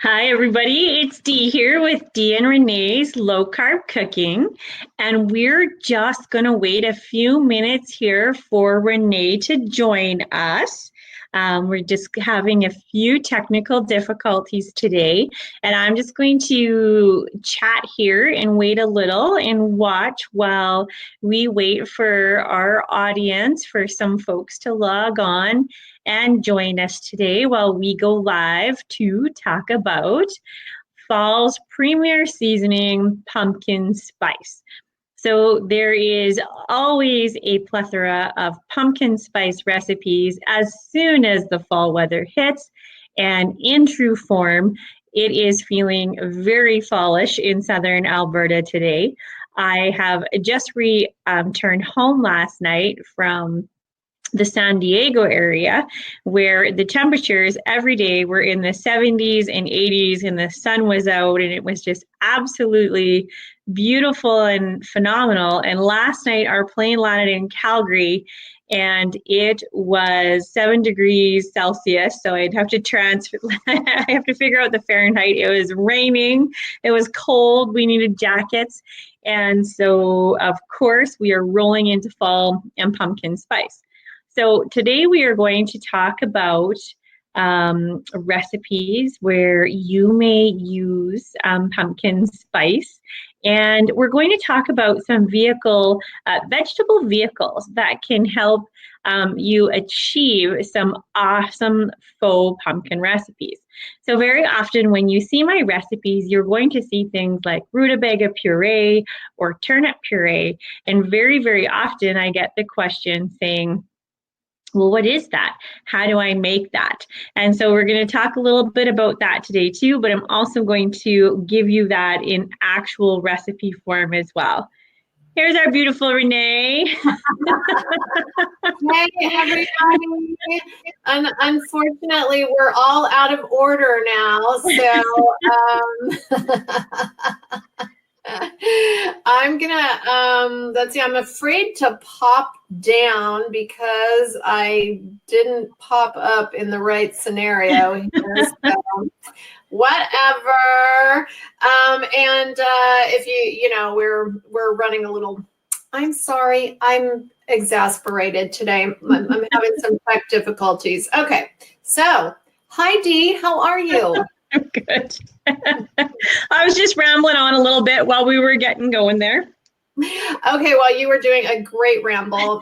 Hi, everybody. It's Dee here with Dee and Renee's Low Carb Cooking. And we're just going to wait a few minutes here for Renee to join us. We're just having a few technical difficulties today. And I'm just going to chat here and wait a little and watch while we wait for our audience, for some folks to log on and join us today while we go live to talk about fall's premier seasoning, pumpkin spice. So there is always a plethora of pumpkin spice recipes as soon as the fall weather hits, and in true form, it is feeling very fallish in southern Alberta today. I have just returned home last night from the San Diego area, where the temperatures every day were in the 70s and 80s, and the sun was out, and it was just absolutely beautiful and phenomenal. And last night, our plane landed in Calgary, and it was 7 degrees Celsius. So I'd have to I have to figure out the Fahrenheit. It was raining, it was cold, we needed jackets. And so, of course, we are rolling into fall and pumpkin spice. So today we are going to talk about recipes where you may use pumpkin spice. And we're going to talk about some vegetable vehicles that can help you achieve some awesome faux pumpkin recipes. So very often when you see my recipes, you're going to see things like rutabaga puree or turnip puree. And very, very often I get the question saying, well, what is that? How do I make that? And so we're going to talk a little bit about that today too, but I'm also going to give you that in actual recipe form as well. Here's our beautiful Renee. Hey, everybody. Unfortunately, we're all out of order now. So I'm gonna, let's see, I'm afraid to pop down because I didn't pop up in the right scenario here. So whatever. And if we're running a little, I'm sorry, I'm exasperated today. I'm having some tech difficulties. Okay, so hi Dee, how are you? I'm good. I was just rambling on a little bit while we were getting going there. Okay, well, you were doing a great ramble.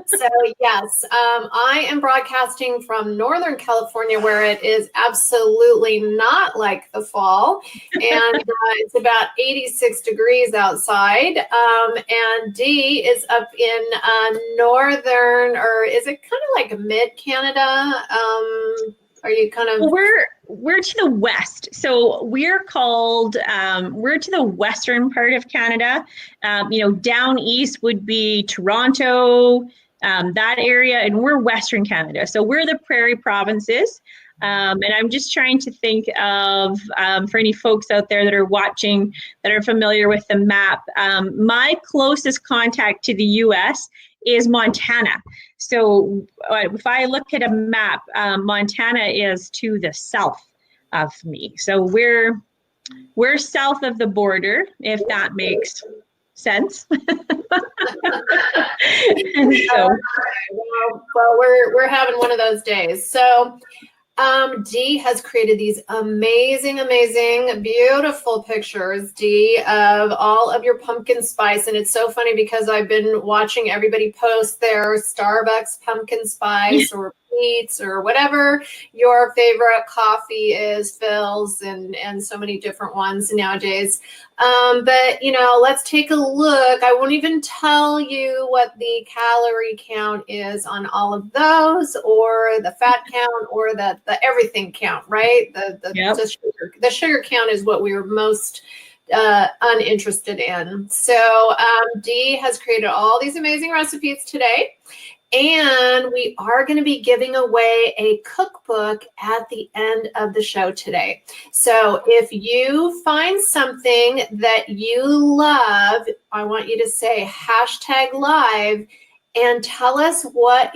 So yes, I am broadcasting from Northern California, where it is absolutely not like the fall, and it's about 86 degrees outside. And Dee is up in northern, or is it kind of like mid Canada? Are you kind of? Well, we're to the west, so we're called. We're to the western part of Canada. Down east would be Toronto, that area, and we're Western Canada. So we're the prairie provinces. And I'm just trying to think of, for any folks out there that are watching that are familiar with the map, my closest contact to the U.S. is Montana. So if I look at a map, Montana is to the south of me. So we're south of the border, if that makes sense. And so, well, we're having one of those days. So Dee has created these amazing, beautiful pictures, Dee, of all of your pumpkin spice. And it's so funny because I've been watching everybody post their Starbucks pumpkin spice or Pete's or whatever your favorite coffee is, Phil's, and so many different ones nowadays. But, let's take a look. I won't even tell you what the calorie count is on all of those, or the fat count, or the everything count, right? The sugar count is what we are most uninterested in. So Dee has created all these amazing recipes today. And we are going to be giving away a cookbook at the end of the show today. So if you find something that you love, I want you to say #live and tell us what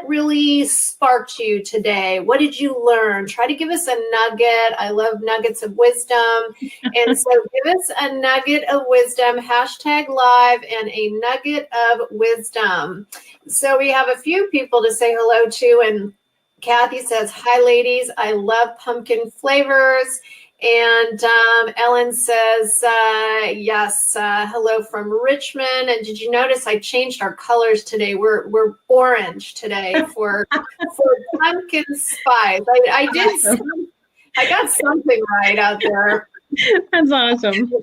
really sparked you today. What did you learn? Try to give us a nugget. I love nuggets of wisdom. And so give us a nugget of wisdom, #live, and a nugget of wisdom. So we have a few people to say hello to, and Kathy says, hi, ladies. I love pumpkin flavors. And Ellen says, yes, hello from Richmond. And did you notice I changed our colors today? We're orange today for pumpkin spice. I got something right out there. That's awesome.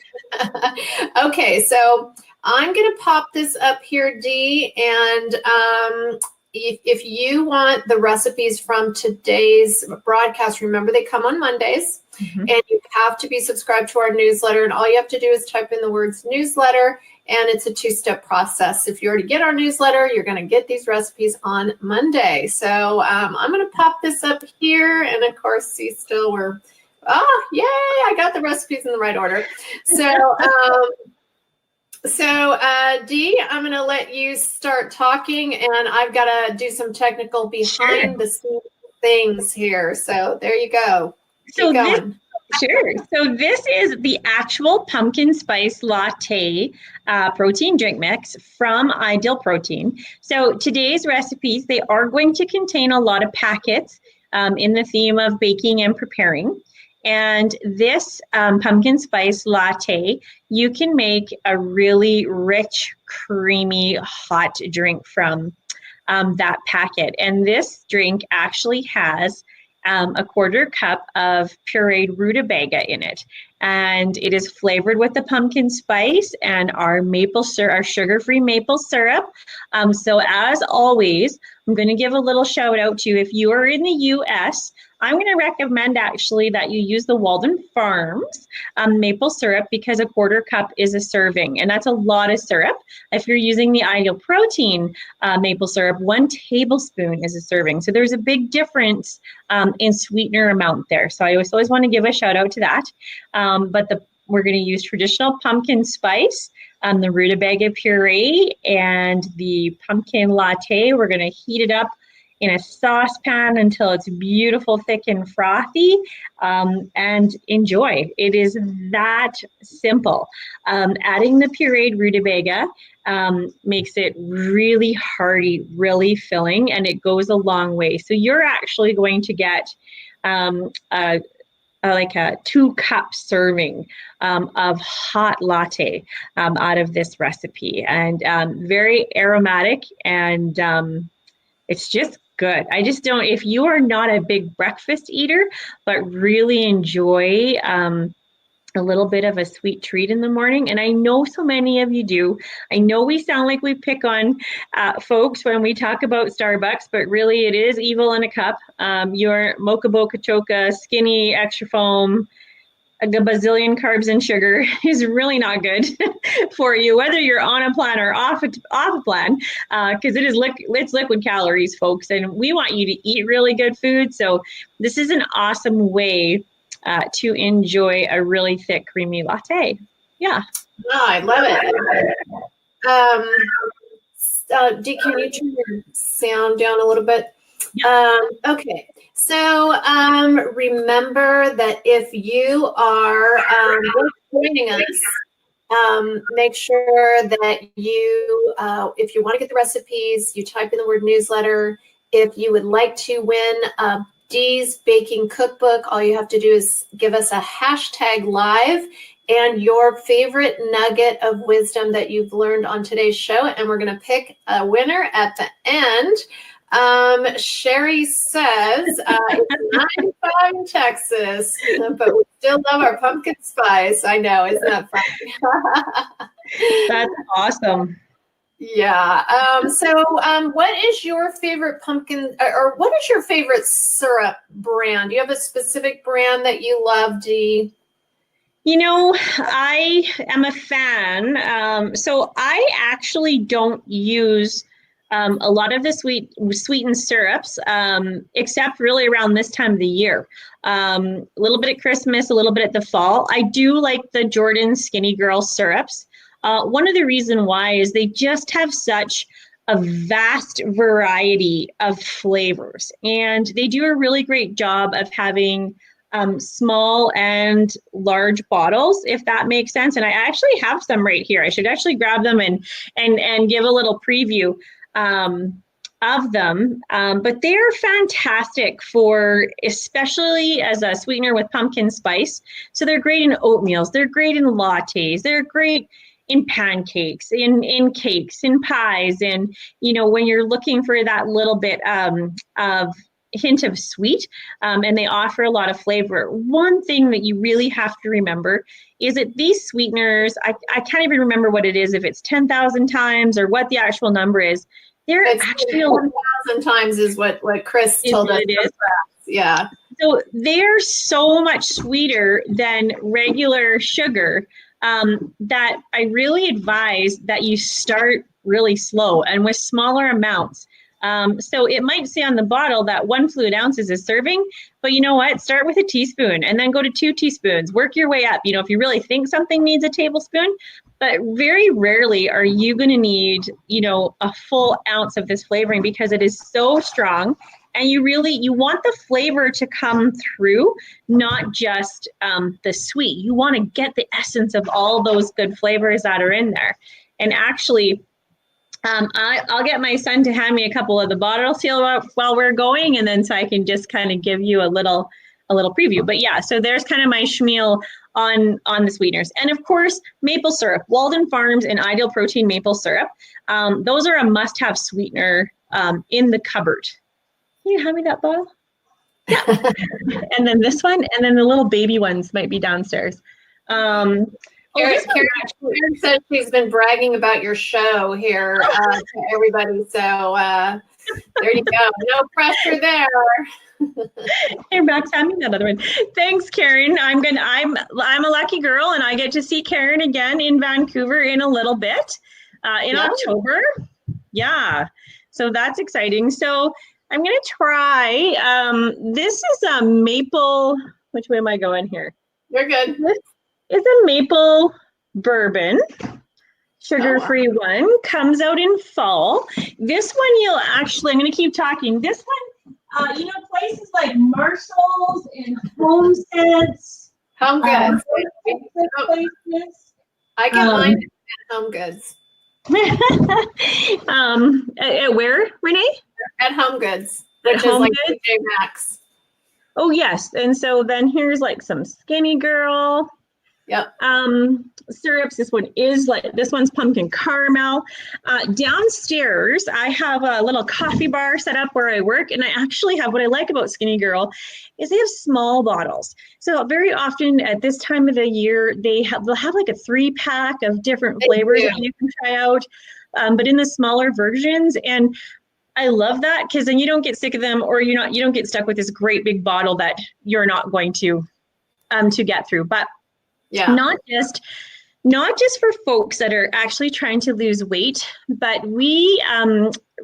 Okay, so I'm going to pop this up here, Dee, and if you want the recipes from today's broadcast, remember they come on Mondays, and you have to be subscribed to our newsletter, and all you have to do is type in the words newsletter, and it's a 2-step process. If you already get our newsletter, you're going to get these recipes on Monday. So I'm going to pop this up here, and of course, see, still we're, yay, I got the recipes in the right order. So, Dee, I'm going to let you start talking, and I've got to do some technical behind the scenes things here. So there you go. Keep going. So this is the actual pumpkin spice latte protein drink mix from Ideal Protein. So today's recipes, they are going to contain a lot of packets in the theme of baking and preparing. And this pumpkin spice latte, you can make a really rich, creamy, hot drink from that packet. And this drink actually has a 1/4 cup of pureed rutabaga in it. And it is flavored with the pumpkin spice and our maple syrup, our sugar-free maple syrup. So as always, I'm going to give a little shout out to you. If you are in the US, I'm going to recommend actually that you use the Walden Farms maple syrup, because a 1/4 cup is a serving, and that's a lot of syrup. If you're using the Ideal Protein maple syrup, 1 tablespoon is a serving. So there's a big difference in sweetener amount there. So I always want to give a shout out to that. We're going to use traditional pumpkin spice, the rutabaga puree, and the pumpkin latte. We're going to heat it up in a saucepan until it's beautiful, thick, and frothy, and enjoy. It is that simple. Adding the pureed rutabaga makes it really hearty, really filling, and it goes a long way. So you're actually going to get like a 2-cup serving of hot latte out of this recipe, and very aromatic, and it's just good. I just don't, if you are not a big breakfast eater, but really enjoy a little bit of a sweet treat in the morning, and I know so many of you do. I know we sound like we pick on folks when we talk about Starbucks, but really it is evil in a cup. Your Mocha Boca Choca, skinny, extra foam, a bazillion carbs and sugar is really not good for you, whether you're on a plan or off a plan, because it's liquid calories, folks, and we want you to eat really good food. So this is an awesome way to enjoy a really thick, creamy latte. Yeah. Oh, I love it. Dee, can you turn your sound down a little bit? Okay. So remember that if you are joining us, make sure that you, if you want to get the recipes, you type in the word newsletter. If you would like to win Dee's Baking Cookbook, all you have to do is give us a #live and your favorite nugget of wisdom that you've learned on today's show, and we're going to pick a winner at the end. Sherry says it's 95 in Texas, but we still love our pumpkin spice. I know, isn't that funny? That's awesome. Yeah. What is your favorite pumpkin, or what is your favorite syrup brand? Do you have a specific brand that you love, Dee? You know, I am a fan. So I actually don't use a lot of the sweetened syrups, except really around this time of the year. A little bit at Christmas, a little bit at the fall. I do like the Jordan Skinny Girl syrups. One of the reasons why is they just have such a vast variety of flavors. And they do a really great job of having small and large bottles, if that makes sense. And I actually have some right here. I should actually grab them and give a little preview of them. But they're fantastic for, especially as a sweetener with pumpkin spice. So they're great in oatmeals. They're great in lattes. They're great in pancakes, in cakes, in pies. And, you know, when you're looking for that little bit of hint of sweet, and they offer a lot of flavor. One thing that you really have to remember is that these sweeteners, I can't even remember what it is, if it's 10,000 times or what the actual number is. They're actually 1,000 times is what Chris told us. Yeah. So they're so much sweeter than regular sugar, that I really advise that you start really slow and with smaller amounts. So it might say on the bottle that 1 fluid ounce is a serving, but you know what? Start with a teaspoon and then go to 2 teaspoons. Work your way up. You know, if you really think something needs a tablespoon, but very rarely are you going to need, you know, a full ounce of this flavoring, because it is so strong. And you want the flavor to come through, not just the sweet. You want to get the essence of all those good flavors that are in there. And actually, I'll get my son to hand me a couple of the bottles here while we're going, and then so I can just kind of give you a little preview. But yeah, so there's kind of my schmeal on the sweeteners. And of course, maple syrup, Walden Farms and Ideal Protein maple syrup. Those are a must-have sweetener in the cupboard. Can you hand me that bottle? Yeah. And then this one, and then the little baby ones might be downstairs. Karen said she's been bragging about your show here to everybody. So there you go. No pressure there. Hey, Max, hand me that other one. Thanks, Karen. I'm a lucky girl, and I get to see Karen again in Vancouver in a little bit, in October. Yeah. So that's exciting. So I'm going to try, this is a maple, which way am I going here? You're good. This is a maple bourbon, sugar-free one, comes out in fall. This one I'm going to keep talking. This one, you know, places like Marshall's and Homesteads. Home Goods. Places. I get mine at Home Goods. Where, Renee? At Home Goods, which is like TJ Maxx. Oh yes, and so then here's like some Skinny Girl. Yep. Syrups. This one's pumpkin caramel. Downstairs, I have a little coffee bar set up where I work, and I actually have, what I like about Skinny Girl is they have small bottles. So very often at this time of the year, they'll have like a 3-pack of different flavors that you can try out, but in the smaller versions. And I love that, because then you don't get sick of them, or you don't get stuck with this great big bottle that you're not going to get through. But yeah, not just for folks that are actually trying to lose weight, but we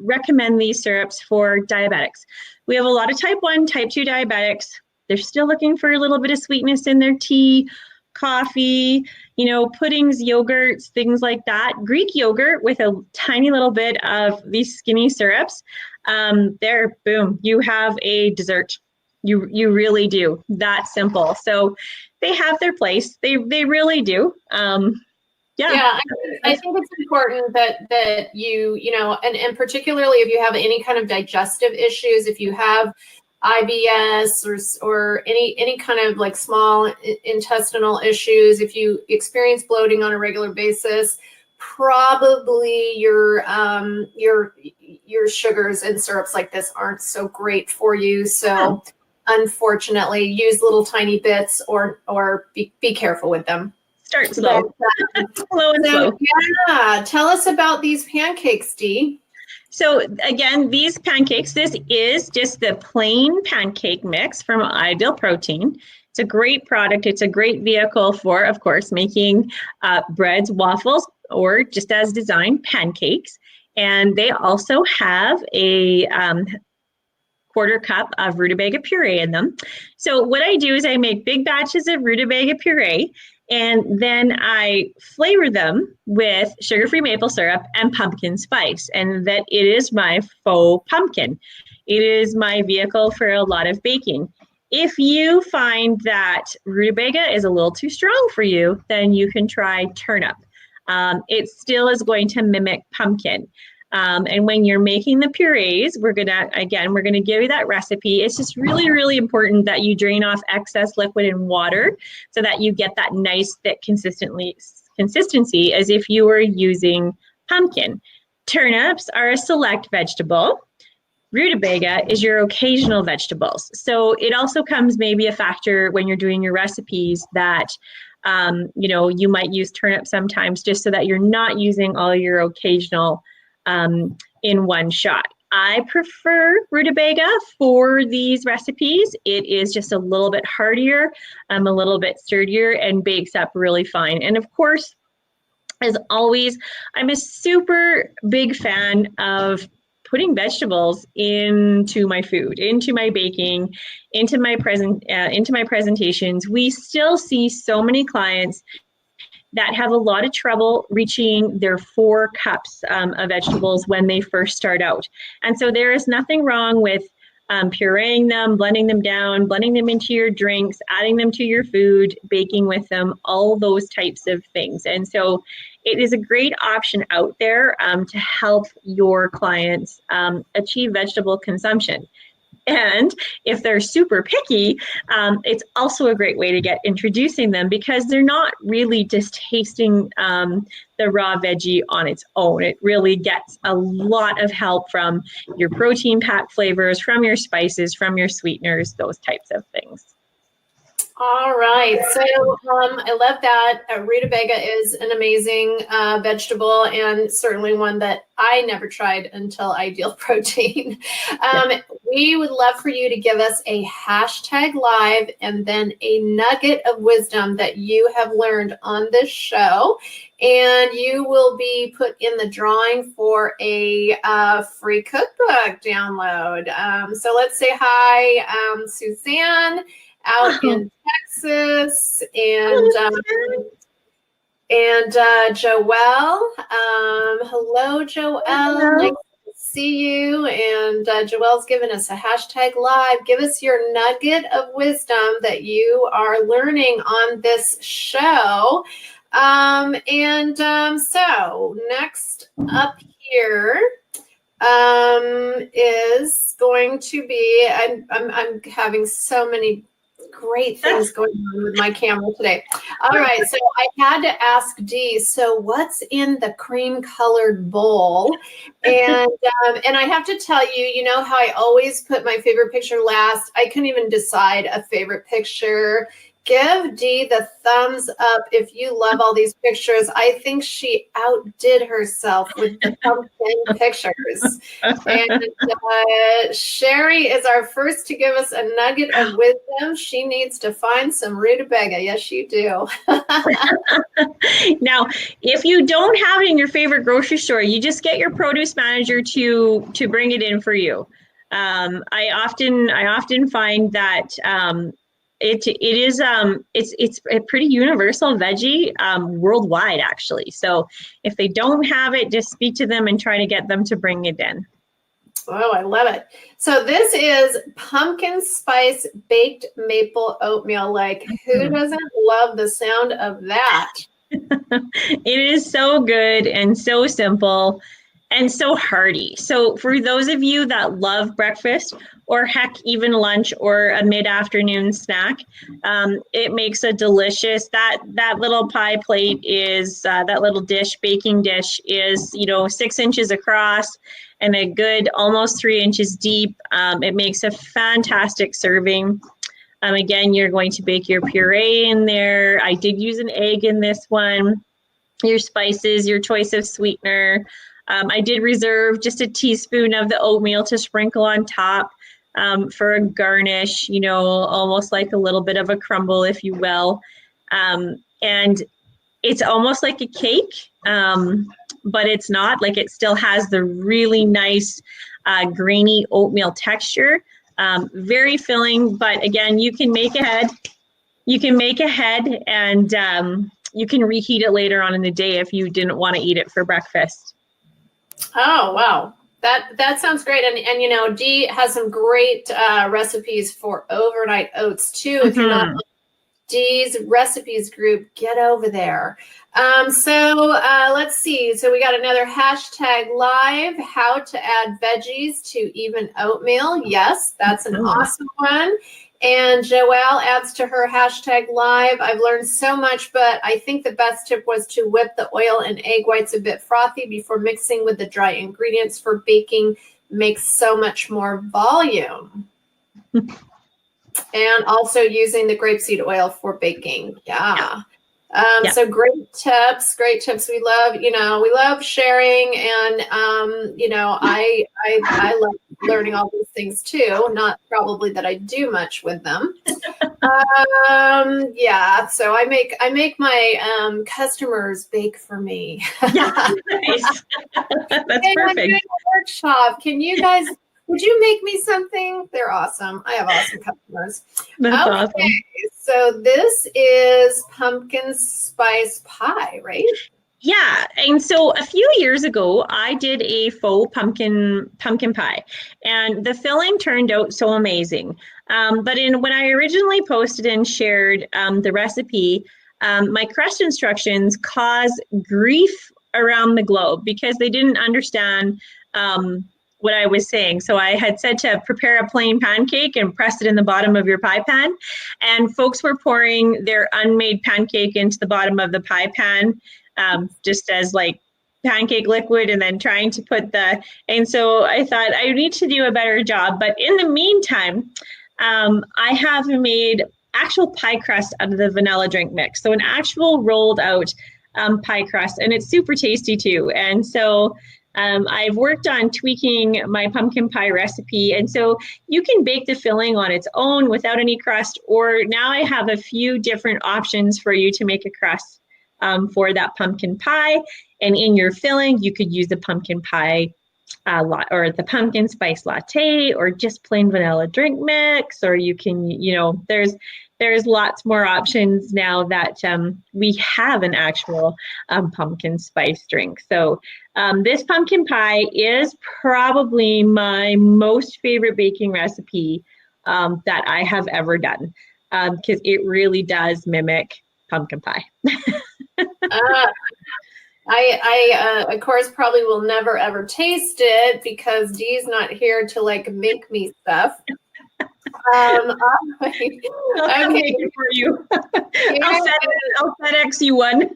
recommend these syrups for diabetics. We have a lot of type 1, type 2 diabetics. They're still looking for a little bit of sweetness in their tea, coffee, you know, puddings, yogurts, things like that. Greek yogurt with a tiny little bit of these skinny syrups. There, boom, you have a dessert. You really do. That simple. So they have their place. They really do. Yeah, I think it's important that you know, and particularly if you have any kind of digestive issues, if you have IBS or any kind of like small intestinal issues, if you experience bloating on a regular basis, probably your sugars and syrups like this aren't so great for you. So unfortunately, use little tiny bits or be careful with them. Start slow. Slow and slow. Yeah. Tell us about these pancakes, Dee. So again, these pancakes, this is just the plain pancake mix from Ideal Protein. It's a great product. It's a great vehicle for, of course, making breads, waffles, or just as designed, pancakes. And they also have a quarter cup of rutabaga puree in them. So what I do is I make big batches of rutabaga puree, and then I flavor them with sugar-free maple syrup and pumpkin spice, and that it is my faux pumpkin. It is my vehicle for a lot of baking. If you find that rutabaga is a little too strong for you, then you can try turnip. It still is going to mimic pumpkin. And when you're making the purees, we're gonna give you that recipe. It's just really, really important that you drain off excess liquid and water so that you get that nice thick consistency as if you were using pumpkin. Turnips are a select vegetable. Rutabaga is your occasional vegetables. So it also comes maybe a factor when you're doing your recipes that you might use turnip sometimes just so that you're not using all your occasional in one shot. I prefer rutabaga for these recipes. It is just a little bit heartier, a little bit sturdier, and bakes up really fine. And of course, as always, I'm a super big fan of putting vegetables into my food, into my baking, into my presentations. We still see so many clients that have a lot of trouble reaching their 4 cups of vegetables when they first start out. And so there is nothing wrong with pureeing them, blending them down, blending them into your drinks, adding them to your food, baking with them, all those types of things. And so it is a great option out there to help your clients achieve vegetable consumption. And if they're super picky, it's also a great way to get introducing them because they're not really just tasting the raw veggie on its own. It really gets a lot of help from your protein packed flavors, from your spices, from your sweeteners, those types of things. All right. So I love that. Rutabaga is an amazing vegetable and certainly one that I never tried until Ideal Protein. We would love for you to give us a hashtag live and then a nugget of wisdom that you have learned on this show. And you will be put in the drawing for a free cookbook download. So let's say hi, Suzanne out in Texas, and Joelle. Hello, Joelle. Hello. Nice to see you. And Joelle's given us a hashtag live. Give us your nugget of wisdom that you are learning on this show. So next up here is going to be, I'm having so many great things going on with my camera today. All right, so I had to ask Dee, so what's in the cream colored bowl? And I have to tell you, you know how I always put my favorite picture last? I couldn't even decide a favorite picture. Give Dee the thumbs up if you love all these pictures. I think she outdid herself with the pumpkin pictures. And Sherry is our first to give us a nugget of wisdom. She needs to find some rutabaga. Yes, you do. Now, if you don't have it in your favorite grocery store, you just get your produce manager to bring it in for you. I often find that it's a pretty universal veggie worldwide, actually. So if they don't have it, just speak to them and try to get them to bring it in. Oh, I love it. So this is pumpkin spice baked maple oatmeal. Like, who doesn't love the sound of that? It is so good and so simple and so hearty. So for those of you that love breakfast, or heck, even lunch or a mid-afternoon snack, it makes a delicious, that little pie plate is, that little dish, baking dish is, 6 inches across and a good almost 3 inches deep. It makes a fantastic serving. Again, you're going to bake your puree in there. I did use an egg in this one. Your spices, your choice of sweetener. I did reserve just a teaspoon of the oatmeal to sprinkle on top for a garnish, almost like a little bit of a crumble, if you will. And it's almost like a cake, but it's not. Like, it still has the really nice grainy oatmeal texture. Very filling, but again, you can make ahead. You can make ahead, and you can reheat it later on in the day if you didn't want to eat it for breakfast. Oh, wow. That sounds great. And you know, Dee has some great recipes for overnight oats too. If you're not on Dee's recipes group, get over there. Let's see. So we got another hashtag live, how to add veggies to even oatmeal. Yes, that's an awesome one. And Joelle adds to her hashtag live. I've learned so much, but I think the best tip was to whip the oil and egg whites a bit frothy before mixing with the dry ingredients for baking. Makes so much more volume. And also using the grapeseed oil for baking. Yeah. So great tips. We love sharing, and I love learning all these things too. Not probably that I do much with them. So I make my customers bake for me. Yeah, nice. That's perfect. I'm doing a workshop. Can you guys? Would you make me something? They're awesome. I have awesome customers. That's awesome. So this is pumpkin spice pie, right? Yeah, and so a few years ago, I did a faux pumpkin pie, and the filling turned out so amazing. But when I originally posted and shared the recipe, my crust instructions caused grief around the globe because they didn't understand what I was saying. So I had said to prepare a plain pancake and press it in the bottom of your pie pan, and folks were pouring their unmade pancake into the bottom of the pie pan. Just as like pancake liquid, and then trying to and so I thought I need to do a better job. But in the meantime, I have made actual pie crust out of the vanilla drink mix. So an actual rolled out pie crust, and it's super tasty too. And so I've worked on tweaking my pumpkin pie recipe. And so you can bake the filling on its own without any crust, or now I have a few different options for you to make a crust for that pumpkin pie. And in your filling, you could use the pumpkin pie or the pumpkin spice latte, or just plain vanilla drink mix, or you can, there's lots more options now that we have an actual pumpkin spice drink. So this pumpkin pie is probably my most favorite baking recipe that I have ever done, because it really does mimic pumpkin pie. I of course probably will never ever taste it because Dee's not here to like make me stuff. I'll make it for you. I'll FedEx you one.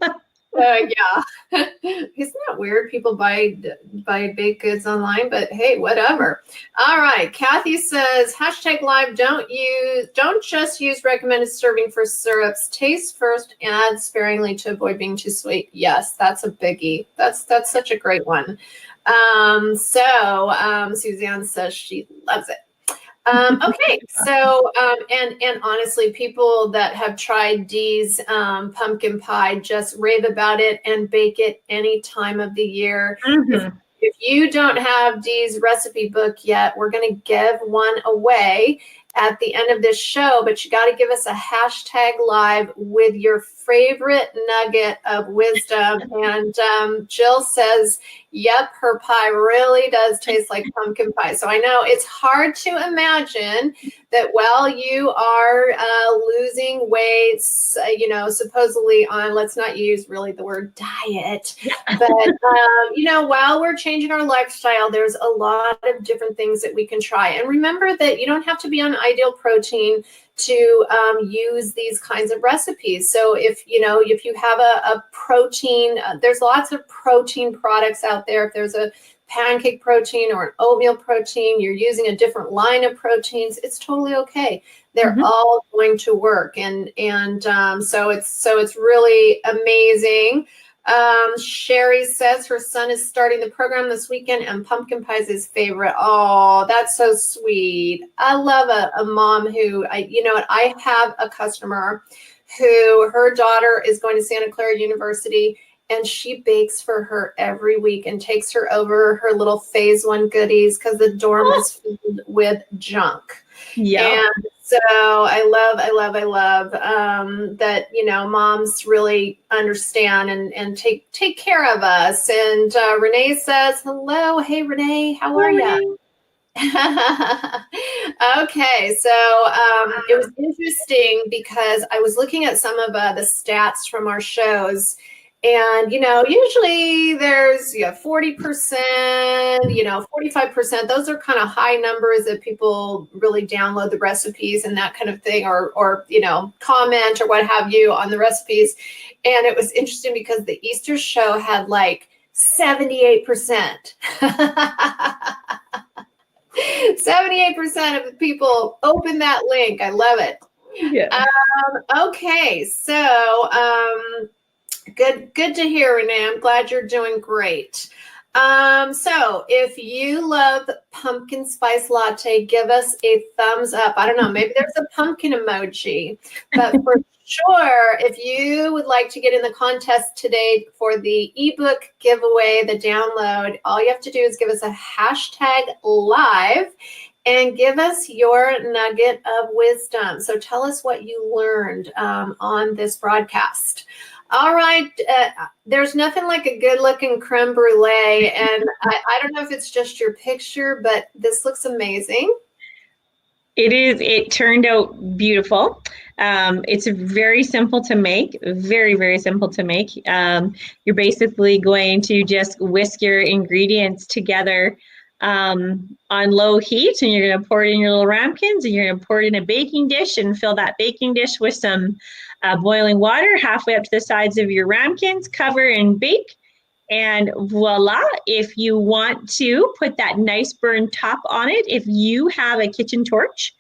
Yeah. Isn't that weird? People buy baked goods online, but hey, whatever. All right. Kathy says, hashtag live, don't just use recommended serving for syrups. Taste first, add sparingly to avoid being too sweet. Yes, that's a biggie. That's such a great one. Suzanne says she loves it. Okay, so and honestly, people that have tried Dee's pumpkin pie just rave about it and bake it any time of the year. Mm-hmm. If you don't have Dee's recipe book yet, we're going to give one away at the end of this show, but you got to give us a hashtag live with your favorite nugget of wisdom. And Jill says, yep, her pie really does taste like pumpkin pie. So I know it's hard to imagine that while you are losing weight, supposedly on, let's not use really the word diet, but, while we're changing our lifestyle, there's a lot of different things that we can try. And remember that you don't have to be on ideal protein to use these kinds of recipes. So if you have a protein, there's lots of protein products out there. If there's a pancake protein or an oatmeal protein, you're using a different line of proteins, it's totally okay. They're all going to work. And so it's really amazing. Sherry says her son is starting the program this weekend and pumpkin pie is his favorite. Oh, that's so sweet. I love a mom who, I have a customer who her daughter is going to Santa Clara University, and she bakes for her every week and takes her over her little phase one goodies because the dorm is filled with junk. Yeah. And so I love that, you know, moms really understand and take care of us. And Renee says, hello. Hey, Renee, how are you? Okay, so it was interesting because I was looking at some of the stats from our shows, and you know, usually there's 40%, 45%. Those are kind of high numbers that people really download the recipes and that kind of thing, or you know, comment or what have you on the recipes. And it was interesting because the Easter show had like 78%. 78% of the people open that link. I love it. Yeah. Okay, so good to hear, Renee. I'm glad you're doing great. So if you love pumpkin spice latte, give us a thumbs up. I don't know, maybe there's a pumpkin emoji, but for sure, if you would like to get in the contest today for the ebook giveaway, the download, all you have to do is give us a hashtag live and give us your nugget of wisdom. So tell us what you learned on this broadcast. All right. There's nothing like a good looking creme brulee. And I don't know if it's just your picture, but this looks amazing. It is. It turned out beautiful. It's very simple to make, very, very simple to make. You're basically going to just whisk your ingredients together on low heat, and you're going to pour it in your little ramekins, and you're going to pour it in a baking dish and fill that baking dish with some boiling water halfway up to the sides of your ramekins, cover and bake. And voila, if you want to put that nice burned top on it, if you have a kitchen torch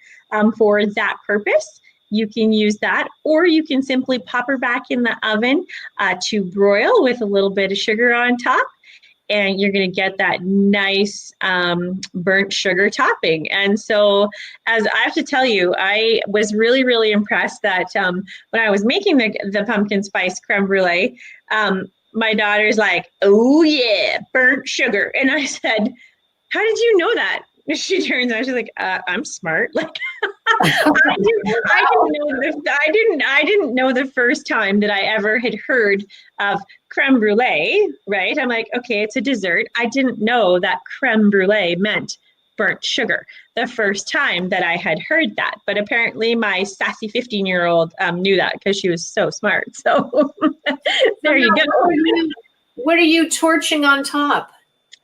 for that purpose, you can use that, or you can simply pop her back in the oven to broil with a little bit of sugar on top. And you're going to get that nice burnt sugar topping. And so, as I have to tell you, I was really, really impressed that when I was making the pumpkin spice creme brulee, my daughter's like, oh yeah, burnt sugar. And I said, how did you know that? She turns around, she's like, I'm smart. Like, I didn't know the first time that I ever had heard of creme brulee, right? I'm like, okay, it's a dessert. I didn't know that creme brulee meant burnt sugar the first time that I had heard that. But apparently my sassy 15-year-old knew that because she was so smart. So there you go. What are you torching on top?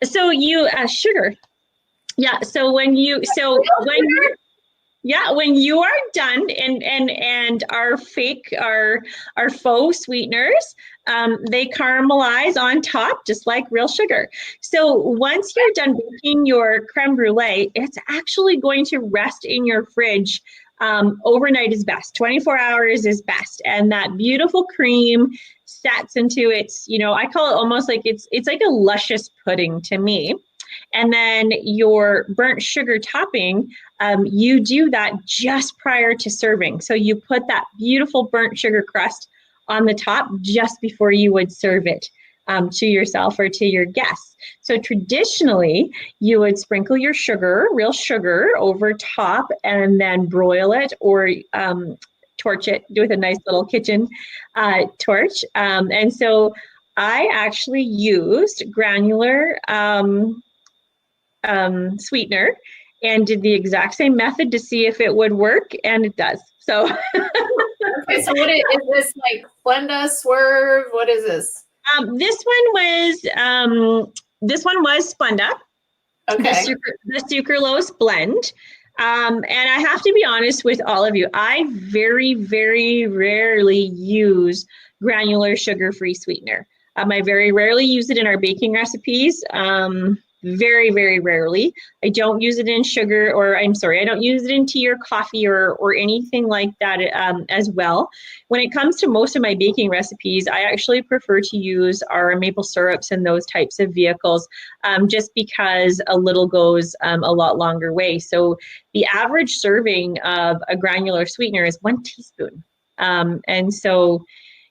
So you sugar. Yeah. So when you are done and our faux sweeteners, they caramelize on top just like real sugar. So once you're done baking your creme brulee, it's actually going to rest in your fridge. Overnight is best. 24 hours is best. And that beautiful cream sets into its, I call it almost like it's like a luscious pudding to me. And then your burnt sugar topping, you do that just prior to serving. So you put that beautiful burnt sugar crust on the top just before you would serve it to yourself or to your guests. So traditionally, you would sprinkle your sugar, real sugar, over top and then broil it or torch it with a nice little kitchen torch. And so I actually used granular sweetener and did the exact same method to see if it would work, and it does. So okay, so what is this, like Splenda, Swerve? What is this? This one was Splenda. Okay. The sucralose blend. And I have to be honest with all of you, I very, very rarely use granular sugar-free sweetener. I very rarely use it in our baking recipes. Very, very rarely. I don't use it in sugar, or I don't use it in tea or coffee or anything like that as well. When it comes to most of my baking recipes, I actually prefer to use our maple syrups and those types of vehicles just because a little goes a lot longer way. So the average serving of a granular sweetener is 1 teaspoon. And so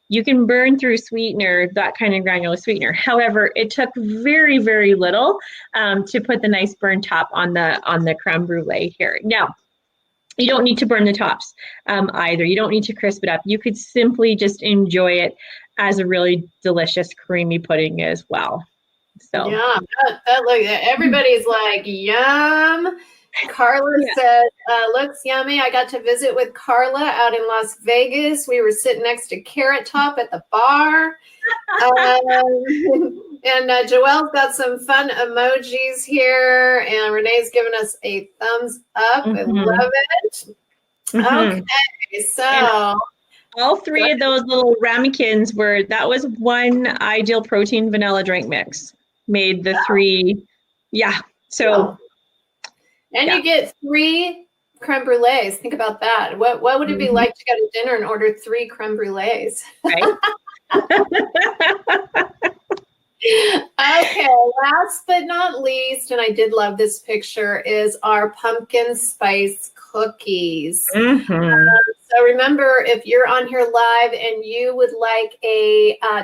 you can burn through sweetener, that kind of granular sweetener. However, it took very, very little to put the nice burn top on the creme brulee here. Now, you don't need to burn the tops either. You don't need to crisp it up. You could simply just enjoy it as a really delicious creamy pudding as well. So yeah, everybody's like, yum. Carla said, looks yummy. I got to visit with Carla out in Las Vegas. We were sitting next to Carrot Top at the bar. And Joelle's got some fun emojis here. And Renee's giving us a thumbs up. I love it. Okay, so. And all three of those little ramekins that was one Ideal Protein vanilla drink mix. Made the three. Yeah. So. And you get 3 creme brulees. Think about that. What would it be like to go to dinner and order 3 creme brulees? Right. Okay, last but not least, and I did love this picture, is our pumpkin spice cookies. So remember, if you're on here live and you would like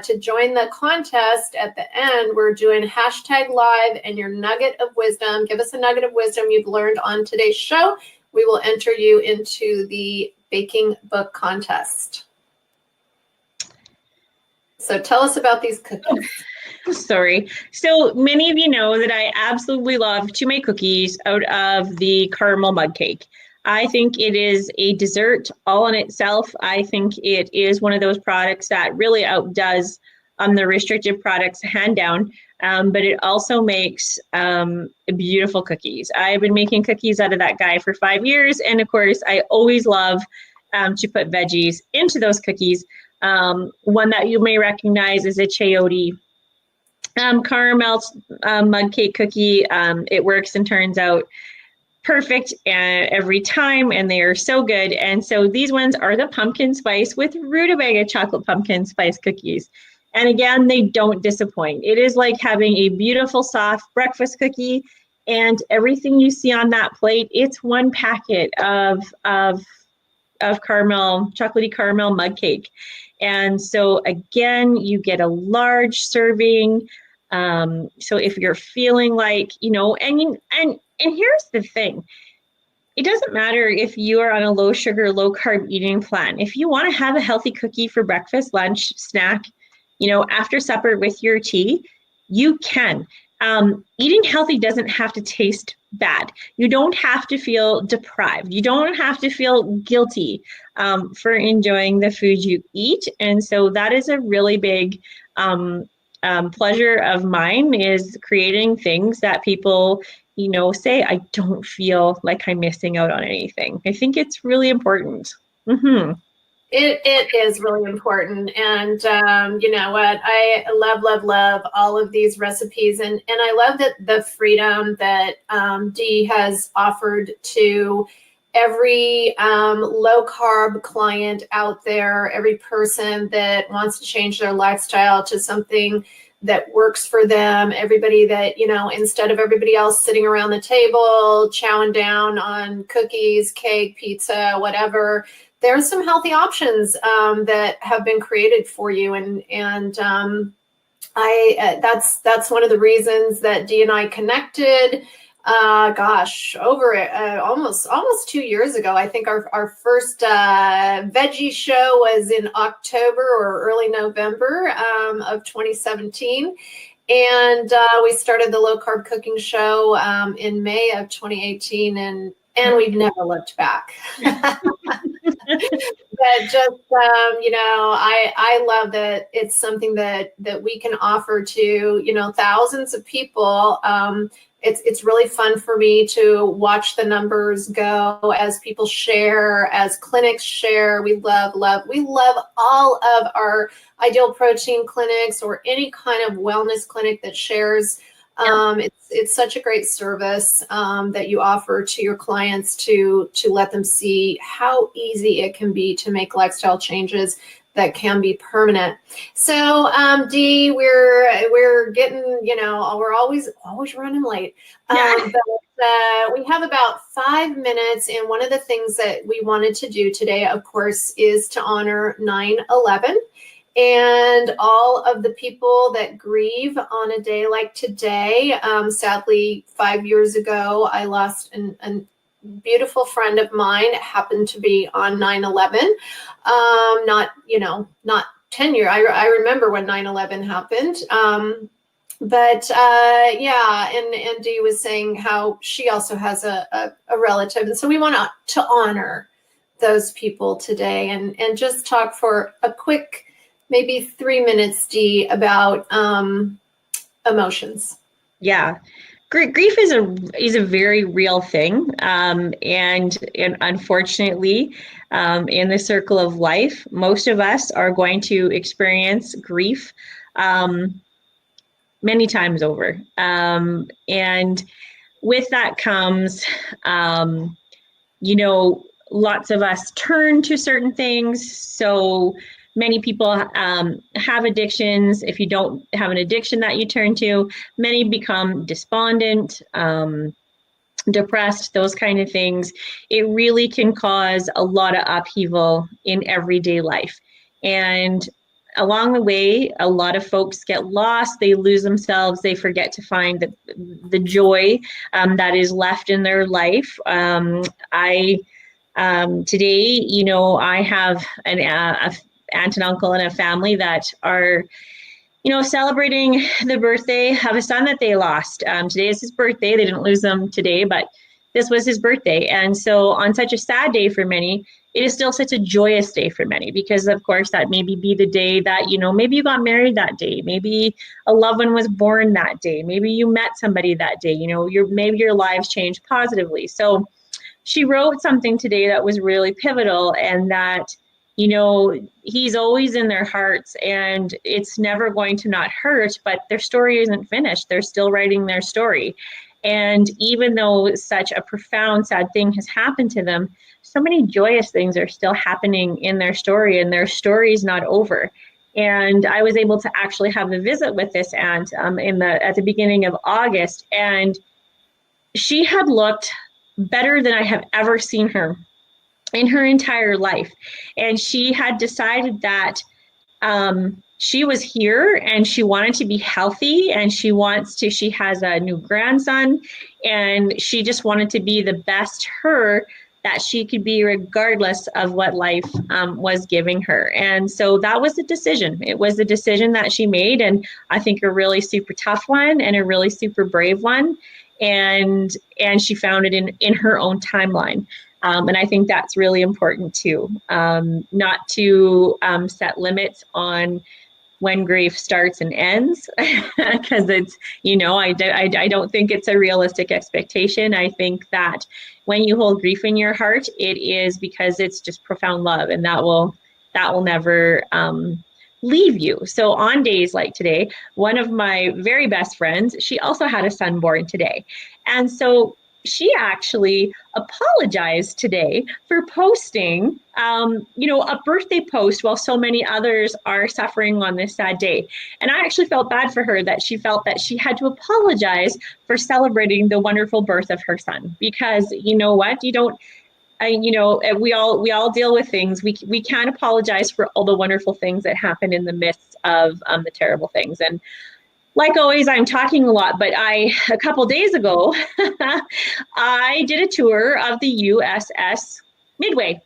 to join the contest at the end, we're doing #live and your nugget of wisdom. Give us a nugget of wisdom you've learned on today's show. We will enter you into the baking book contest. So tell us about these cookies. Sorry. So many of you know that I absolutely love to make cookies out of the caramel mug cake. I think it is a dessert all in itself. I think it is one of those products that really outdoes the restricted products hand down, but it also makes beautiful cookies. I've been making cookies out of that guy for 5 years, and of course, I always love to put veggies into those cookies. One that you may recognize is a chayote caramel mug cake cookie. It works and turns out perfect every time, and they are so good. And so these ones are the pumpkin spice with rutabaga chocolate pumpkin spice cookies. And again, they don't disappoint. It is like having a beautiful soft breakfast cookie, and everything you see on that plate, it's one packet of caramel, chocolatey caramel mug cake. And so again, you get a large serving. So if you're feeling like, and here's the thing, it doesn't matter if you are on a low sugar, low carb eating plan. If you want to have a healthy cookie for breakfast, lunch, snack, after supper with your tea, you can. Eating healthy doesn't have to taste bad. You don't have to feel deprived. You don't have to feel guilty for enjoying the food you eat. And so that is a really big pleasure of mine, is creating things that people, say, I don't feel like I'm missing out on anything. I think it's really important. It is really important. And you know what? I love all of these recipes. And I love that the freedom that Dee has offered to every low carb client out there, every person that wants to change their lifestyle to something that works for them, everybody that, instead of everybody else sitting around the table, chowing down on cookies, cake, pizza, whatever, there's some healthy options that have been created for you. And that's one of the reasons that Dee and I connected. Over almost 2 years ago. I think our first veggie show was in October or early November of 2017. And we started the low carb cooking show in May of 2018, and we've never looked back. But just, I love that it's something that we can offer to, thousands of people. It's really fun for me to watch the numbers go as people share, as clinics share. We love all of our Ideal Protein clinics or any kind of wellness clinic that shares. It's such a great service that you offer to your clients to let them see how easy it can be to make lifestyle changes that can be permanent. So, Dee, we're getting, we're always running late. But we have about 5 minutes, and one of the things that we wanted to do today, of course, is to honor 9/11. And all of the people that grieve on a day like today. Sadly, 5 years ago, I lost a beautiful friend of mine. It happened to be on 9/11. Not, not 10 years. I remember when 9/11 happened. But yeah, and Dee was saying how she also has a relative. And so we want to honor those people today and just talk for a quick, maybe 3 minutes, Dee, about emotions. Yeah. Grief is a very real thing, and unfortunately, in the circle of life, most of us are going to experience grief many times over, and with that comes, you know, lots of us turn to certain things. So many people have addictions. If you don't have an addiction that you turn to, many become despondent, depressed, those kind of things. It really can cause a lot of upheaval in everyday life. And along the way, a lot of folks get lost, they lose themselves, they forget to find the joy that is left in their life. Today, I have an aunt and uncle and a family that are, celebrating the birthday of a son that they lost. Today is his birthday. They didn't lose him today, but this was his birthday. And so on such a sad day for many, it is still such a joyous day for many, because of course that maybe be the day that, maybe you got married that day, maybe a loved one was born that day, maybe you met somebody that day, maybe your lives changed positively. So she wrote something today that was really pivotal, and that, he's always in their hearts and it's never going to not hurt, but their story isn't finished. They're still writing their story. And even though such a profound, sad thing has happened to them, so many joyous things are still happening in their story, and their story is not over. And I was able to actually have a visit with this aunt at the beginning of August, and she had looked better than I have ever seen her in her entire life. And she had decided that she was here and she wanted to be healthy, and she has a new grandson, and she just wanted to be the best her that she could be, regardless of what life was giving her. And so that was the decision. It was the decision that she made, and I think a really super tough one and a really super brave one. And she found it in her own timeline. And I think that's really important too, not to set limits on when grief starts and ends, because it's, I don't think it's a realistic expectation. I think that when you hold grief in your heart, it is because it's just profound love, and that will never leave you. So on days like today, one of my very best friends, she also had a son born today. And so she actually apologized today for posting, a birthday post while so many others are suffering on this sad day. And I actually felt bad for her, that she felt that she had to apologize for celebrating the wonderful birth of her son, because you know what, we all deal with things. We can't apologize for all the wonderful things that happen in the midst of the terrible things. And like always, I'm talking a lot, but a couple days ago, I did a tour of the USS Midway.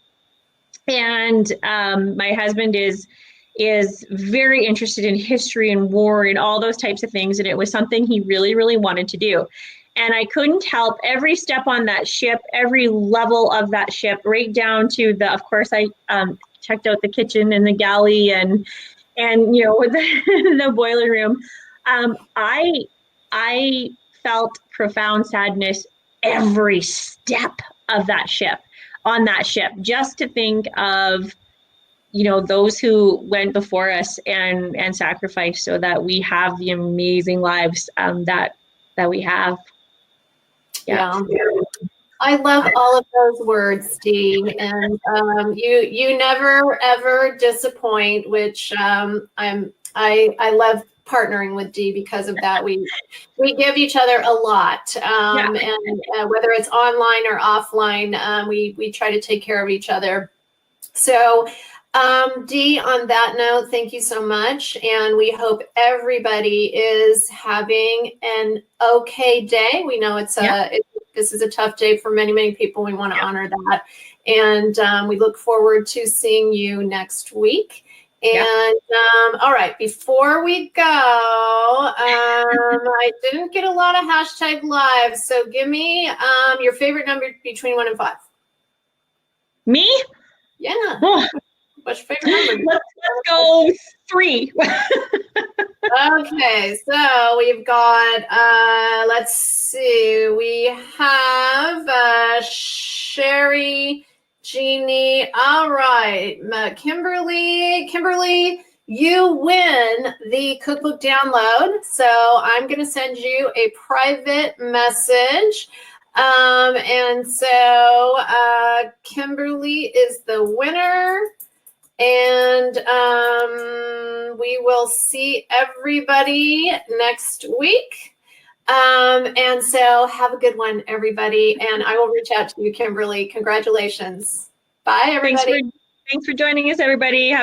And my husband is very interested in history and war and all those types of things. And it was something he really, really wanted to do. And I couldn't help every step on that ship, every level of that ship, right down to of course, I checked out the kitchen and the galley and the boiler room. I felt profound sadness every step of that ship, on that ship, just to think of, those who went before us and sacrificed so that we have the amazing lives that we have. Yeah. I love all of those words, Dee, and you never ever disappoint, which I love partnering with Dee because of that. We give each other a lot, and whether it's online or offline, we try to take care of each other. So Dee, on that note, thank you so much. And we hope everybody is having an okay day. We know this is a tough day for many, many people. We want to honor that. And we look forward to seeing you next week. And all right, before we go, I didn't get a lot of hashtag live. So give me your favorite number between 1 and 5. Me? Yeah. Oh. What's your favorite number? Let's go 3. Okay, so we've got, let's see, we have Sherry, Jeannie. All right, Kimberly, you win the cookbook download. So I'm going to send you a private message. And so Kimberly is the winner. And we will see everybody next week. And so have a good one, everybody. And I will reach out to you, Kimberly. Congratulations. Bye, everybody. Thanks for joining us, everybody.